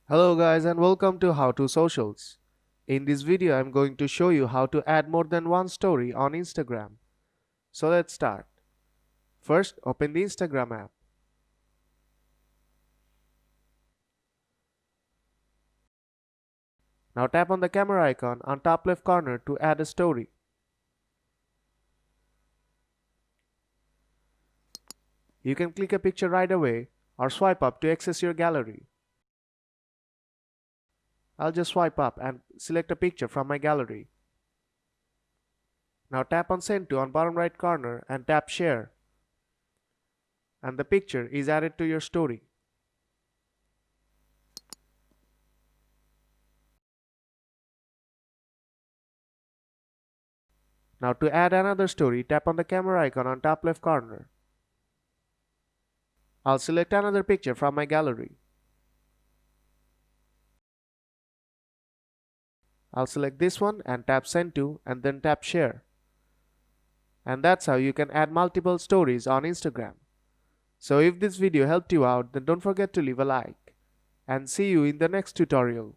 Hello guys and welcome to How to Socials. In this video I'm going to show you how to add more than one story on Instagram. So let's start. First, open the Instagram app. Now tap on the camera icon on top left corner to add a story. You can click a picture right away or swipe up to access your gallery. I'll just swipe up and select a picture from my gallery. Now tap on Send to on bottom right corner and tap Share. And the picture is added to your story. Now to add another story, tap on the camera icon on top left corner. I'll select another picture from my gallery. I'll select this one and tap Send to and then tap Share. And that's how you can add multiple stories on Instagram. So if this video helped you out, then don't forget to leave a like. And see you in the next tutorial.